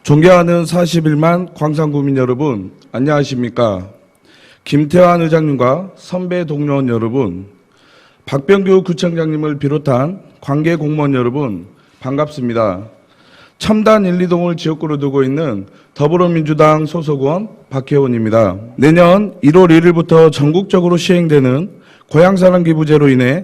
존경하는 41만 광산구민 여러분, 안녕하십니까. 김태환 의장님과 선배 동료원 여러분, 박병규 구청장님을 비롯한 관계 공무원 여러분, 반갑습니다. 첨단 1, 2동을 지역구로 두고 있는 더불어민주당 소속 의원 박혜원입니다. 내년 1월 1일부터 전국적으로 시행되는 고향사랑 기부제로 인해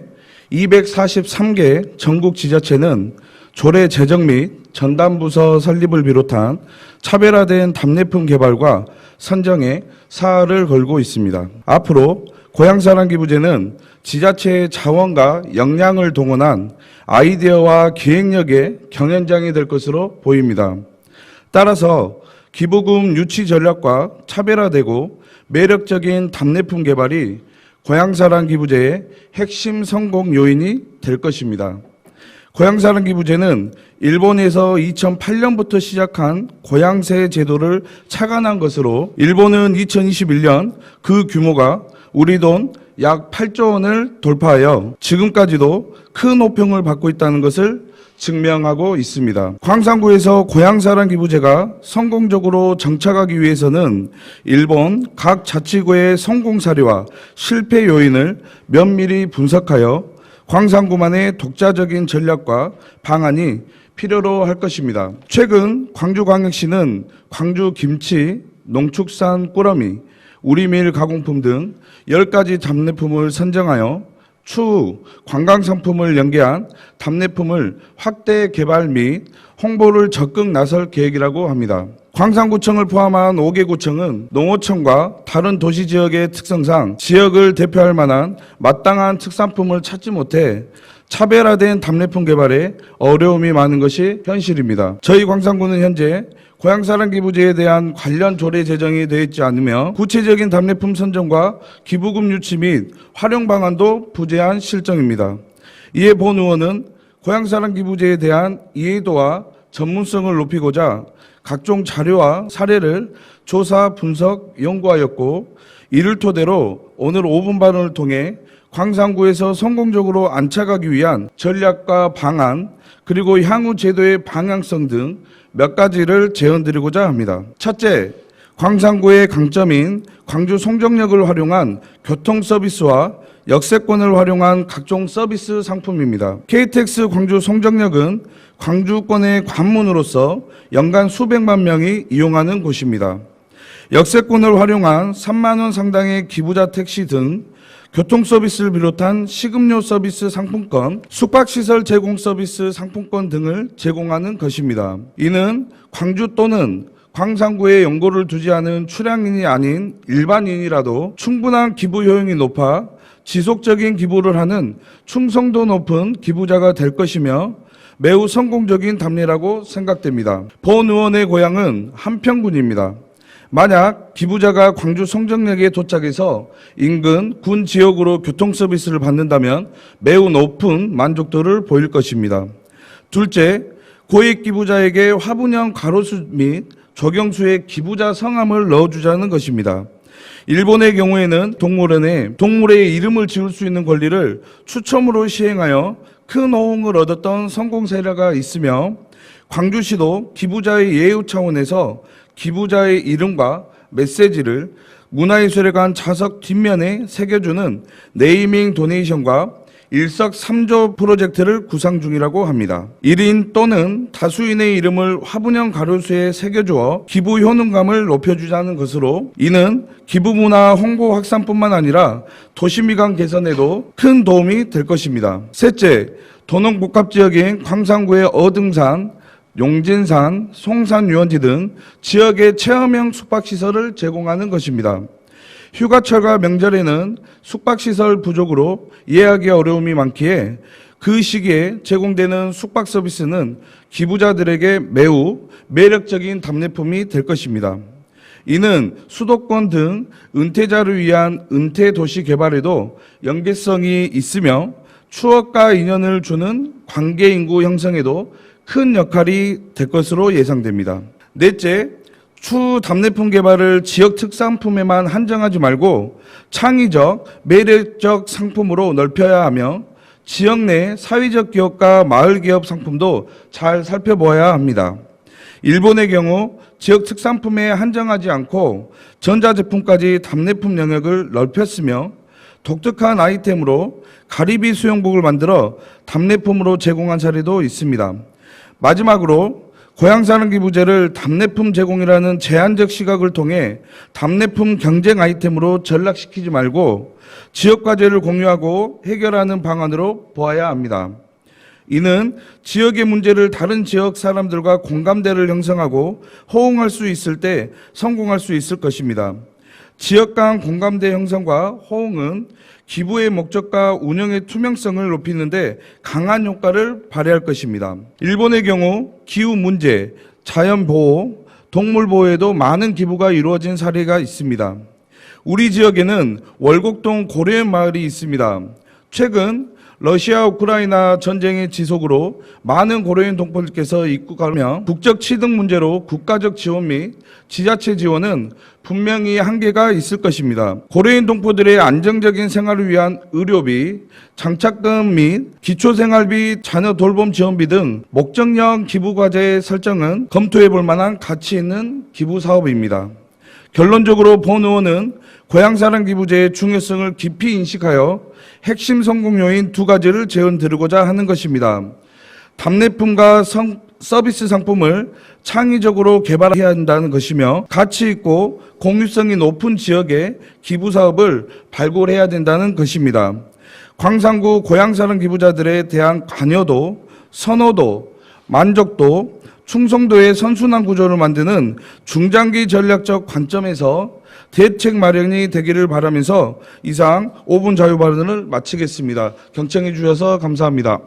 243개 전국 지자체는 조례 제정 및 전담부서 설립을 비롯한 차별화된 답례품 개발과 선정에 사활을 걸고 있습니다. 앞으로 고향사랑 기부제는 지자체의 자원과 역량을 동원한 아이디어와 기획력의 경연장이 될 것으로 보입니다. 따라서 기부금 유치 전략과 차별화되고 매력적인 답례품 개발이 고향사랑 기부제의 핵심 성공 요인이 될 것입니다. 고향사랑 기부제는 일본에서 2008년부터 시작한 고향세 제도를 착안한 것으로 일본은 2021년 그 규모가 우리 돈 약 8조 원을 돌파하여 지금까지도 큰 호평을 받고 있다는 것을 증명하고 있습니다. 광산구에서 고향사랑 기부제가 성공적으로 정착하기 위해서는 일본 각 자치구의 성공 사례와 실패 요인을 면밀히 분석하여 광산구만의 독자적인 전략과 방안이 필요로 할 것입니다. 최근 광주광역시는 광주 김치, 농축산 꾸러미, 우리밀 가공품 등 10가지 답례품을 선정하여 추후 관광상품을 연계한 답례품을 확대 개발 및 홍보를 적극 나설 계획이라고 합니다. 광산구청을 포함한 5개 구청은 농어촌과 다른 도시 지역의 특성상 지역을 대표할 만한 마땅한 특산품을 찾지 못해 차별화된 답례품 개발에 어려움이 많은 것이 현실입니다. 저희 광산구는 현재 고향사랑 기부제에 대한 관련 조례 제정이 되어 있지 않으며 구체적인 답례품 선정과 기부금 유치 및 활용 방안도 부재한 실정입니다. 이에 본 의원은 고향사랑 기부제에 대한 이해도와 전문성을 높이고자 각종 자료와 사례를 조사, 분석, 연구하였고 이를 토대로 오늘 5분 발언을 통해 광산구에서 성공적으로 안착하기 위한 전략과 방안 그리고 향후 제도의 방향성 등 몇 가지를 제언드리고자 합니다. 첫째, 광산구의 강점인 광주 송정역을 활용한 교통 서비스와 역세권을 활용한 각종 서비스 상품입니다. KTX 광주 송정역은 광주권의 관문으로서 연간 수백만 명이 이용하는 곳입니다. 역세권을 활용한 3만 원 상당의 기부자 택시 등 교통 서비스를 비롯한 식음료 서비스 상품권, 숙박시설 제공 서비스 상품권 등을 제공하는 것입니다. 이는 광주 또는 광산구에 연고를 두지 않은 출향인이 아닌 일반인이라도 충분한 기부 효용이 높아 지속적인 기부를 하는 충성도 높은 기부자가 될 것이며 매우 성공적인 답례라고 생각됩니다. 본 의원의 고향은 한평군입니다. 만약 기부자가 광주 송정역에 도착해서 인근 군 지역으로 교통 서비스를 받는다면 매우 높은 만족도를 보일 것입니다. 둘째, 고액 기부자에게 화분형 가로수 및 조경수에 기부자 성함을 넣어주자는 것입니다. 일본의 경우에는 동물원에 동물의 이름을 지을 수 있는 권리를 추첨으로 시행하여 큰 호응을 얻었던 성공 사례가 있으며 광주시도 기부자의 예우 차원에서 기부자의 이름과 메시지를 문화예술회관 좌석 뒷면에 새겨주는 네이밍 도네이션과 일석삼조 프로젝트를 구상 중이라고 합니다. 1인 또는 다수인의 이름을 화분형 가로수에 새겨주어 기부 효능감을 높여주자는 것으로 이는 기부문화 홍보 확산뿐만 아니라 도시미관 개선에도 큰 도움이 될 것입니다. 셋째, 도농복합지역인 광산구의 어등산, 용진산, 송산 유원지 등 지역의 체험형 숙박시설을 제공하는 것입니다. 휴가철과 명절에는 숙박시설 부족으로 예약에 어려움이 많기에 그 시기에 제공되는 숙박 서비스는 기부자들에게 매우 매력적인 답례품이 될 것입니다. 이는 수도권 등 은퇴자를 위한 은퇴도시 개발에도 연계성이 있으며 추억과 인연을 주는 관계인구 형성에도 큰 역할이 될 것으로 예상됩니다. 넷째, 추후 답례품 개발을 지역 특산품에만 한정하지 말고 창의적, 매력적 상품으로 넓혀야 하며 지역 내 사회적 기업과 마을 기업 상품도 잘 살펴보아야 합니다. 일본의 경우 지역 특산품에 한정하지 않고 전자제품까지 답례품 영역을 넓혔으며 독특한 아이템으로 가리비 수영복을 만들어 답례품으로 제공한 사례도 있습니다. 마지막으로 고향사랑기부제를 답례품 제공이라는 제한적 시각을 통해 답례품 경쟁 아이템으로 전락시키지 말고 지역과제를 공유하고 해결하는 방안으로 보아야 합니다. 이는 지역의 문제를 다른 지역 사람들과 공감대를 형성하고 호응할 수 있을 때 성공할 수 있을 것입니다. 지역 간 공감대 형성과 호응은 기부의 목적과 운영의 투명성을 높이는 데 강한 효과를 발휘할 것입니다. 일본의 경우 기후 문제, 자연 보호, 동물 보호에도 많은 기부가 이루어진 사례가 있습니다. 우리 지역에는 월곡동 고려인 마을이 있습니다. 최근 러시아 우크라이나 전쟁의 지속으로 많은 고려인 동포들께서 입국하며 국적 취득 문제로 국가적 지원 및 지자체 지원은 분명히 한계가 있을 것입니다. 고려인 동포들의 안정적인 생활을 위한 의료비, 장착금 및 기초생활비, 자녀 돌봄 지원비 등 목적형 기부과제 설정은 검토해 볼 만한 가치 있는 기부 사업입니다. 결론적으로 본 의원은 고향사랑기부제의 중요성을 깊이 인식하여 핵심 성공 요인 두 가지를 제언드리고자 하는 것입니다. 답례품과 서비스 상품을 창의적으로 개발해야 한다는 것이며 가치 있고 공유성이 높은 지역에 기부 사업을 발굴해야 된다는 것입니다. 광산구 고향사랑 기부자들에 대한 관여도, 선호도, 만족도, 충성도의 선순환 구조를 만드는 중장기 전략적 관점에서 대책 마련이 되기를 바라면서 이상 5분 자유 발언을 마치겠습니다. 경청해 주셔서 감사합니다.